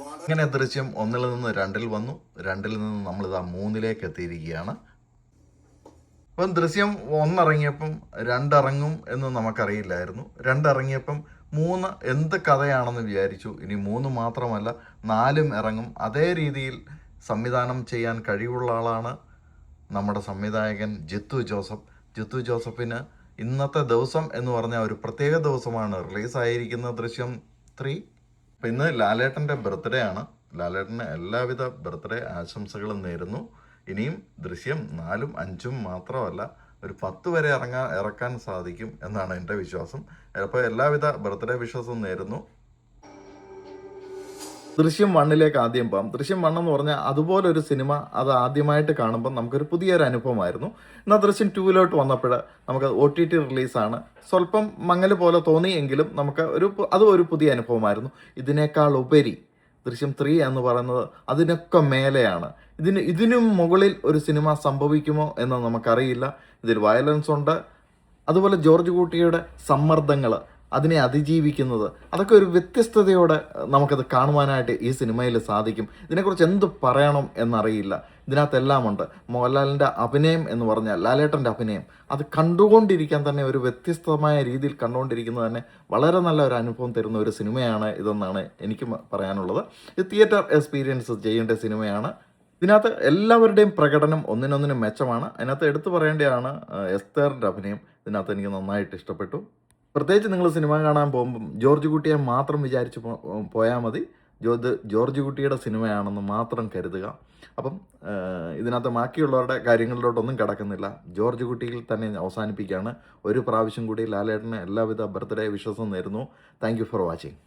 ഇങ്ങനെ ദൃശ്യം 1 നിന്ന് 2 വന്നു, 2 നിന്ന് നമ്മളിതാ 3 എത്തിയിരിക്കുകയാണ്. അപ്പം ദൃശ്യം 1 ഇറങ്ങിയപ്പം 2 ഇറങ്ങും എന്ന് നമുക്കറിയില്ലായിരുന്നു. 2 ഇറങ്ങിയപ്പം 3 എന്ത് കഥയാണെന്ന് വിചാരിച്ചു. ഇനി 3 മാത്രമല്ല 4 ഇറങ്ങും. അതേ രീതിയിൽ സംവിധാനം ചെയ്യാൻ കഴിവുള്ള ആളാണ് നമ്മുടെ സംവിധായകൻ ജിത്തു ജോസഫ്. ജിത്തു ജോസഫിന് ഇന്നത്തെ ദിവസം എന്ന് പറഞ്ഞാൽ ഒരു പ്രത്യേക ദിവസമാണ്. റിലീസായിരിക്കുന്ന ദൃശ്യം 3. അപ്പം ഇന്ന് ലാലേട്ടൻ്റെ ബർത്ത്ഡേ ആണ്. ലാലേട്ടന് എല്ലാവിധ ബർത്ത്ഡേ ആശംസകളും നേരുന്നു. ഇനിയും ദൃശ്യം 4ഉം 5ഉം മാത്രമല്ല ഒരു 10 വരെ ഇറക്കാൻ സാധിക്കും എന്നാണ് എൻ്റെ വിശ്വാസം. അപ്പോൾ എല്ലാവിധ ബർത്ത്ഡേ വിശ്വാസവും നേരുന്നു. ദൃശ്യം 1 ആദ്യം പോകാം. ദൃശ്യം 1 എന്ന് പറഞ്ഞാൽ അതുപോലൊരു സിനിമ അത് ആദ്യമായിട്ട് കാണുമ്പോൾ നമുക്കൊരു പുതിയൊരു അനുഭവമായിരുന്നു. എന്നാൽ ദൃശ്യം 2 വന്നപ്പോൾ നമുക്ക് OTT റിലീസാണ്. സ്വല്പം മങ്ങൽ പോലെ തോന്നിയെങ്കിലും നമുക്ക് അതും ഒരു പുതിയ അനുഭവമായിരുന്നു. ഇതിനേക്കാൾ ഉപരി ദൃശ്യം 3 എന്ന് പറയുന്നത് അതിനൊക്കെ മേലെയാണ്. ഇതിനും മുകളിൽ ഒരു സിനിമ സംഭവിക്കുമോ എന്ന് നമുക്കറിയില്ല. ഇതിൽ വയലൻസ് ഉണ്ട്, അതുപോലെ ജോർജ് കുട്ടിയുടെ സമ്മർദ്ദങ്ങൾ, അതിനെ അതിജീവിക്കുന്നത്, അതൊക്കെ ഒരു വ്യത്യസ്തതയോടെ നമുക്കത് കാണുവാനായിട്ട് ഈ സിനിമയിൽ സാധിക്കും. ഇതിനെക്കുറിച്ച് എന്ത് പറയണം എന്നറിയില്ല. ഇതിനകത്തെല്ലാം ഉണ്ട്. മോഹൻലാലിൻ്റെ അഭിനയം എന്ന് പറഞ്ഞാൽ, ലാലേട്ടൻ്റെ അഭിനയം, അത് കണ്ടുകൊണ്ടിരിക്കാൻ തന്നെ ഒരു വ്യത്യസ്തമായ രീതിയിൽ കണ്ടുകൊണ്ടിരിക്കുന്നത് തന്നെ വളരെ നല്ല ഒരു അനുഭവം തരുന്ന ഒരു സിനിമയാണ് ഇതെന്നാണ് എനിക്ക് പറയാനുള്ളത്. ഇത് തിയേറ്റർ എക്സ്പീരിയൻസ് ചെയ്യേണ്ട സിനിമയാണ്. ഇതിനകത്ത് എല്ലാവരുടെയും പ്രകടനം ഒന്നിനൊന്നിനും മെച്ചമാണ്. അതിനകത്ത് എടുത്തു പറയേണ്ടതാണ് എസ്തറിൻ്റെ അഭിനയം. ഇതിനകത്ത് എനിക്ക് നന്നായിട്ട് ഇഷ്ടപ്പെട്ടു. പ്രത്യേകിച്ച് നിങ്ങൾ സിനിമ കാണാൻ പോകുമ്പം ജോർജ് കുട്ടിയെ മാത്രം വിചാരിച്ച് പോയാൽ മതി. ജോർജ് കുട്ടിയുടെ സിനിമയാണെന്ന് മാത്രം കരുതുക. അപ്പം ഇതിനകത്ത് ബാക്കിയുള്ളവരുടെ കാര്യങ്ങളിലോട്ടൊന്നും കിടക്കുന്നില്ല. ജോർജ് കുട്ടിയിൽ തന്നെ അവസാനിപ്പിക്കുകയാണ്. ഒരു പ്രാവശ്യം കൂടി ലാലേട്ടന് എല്ലാവിധ ബർത്ത്ഡേ വിശ്വാസം നേരുന്നു. Thank you for watching.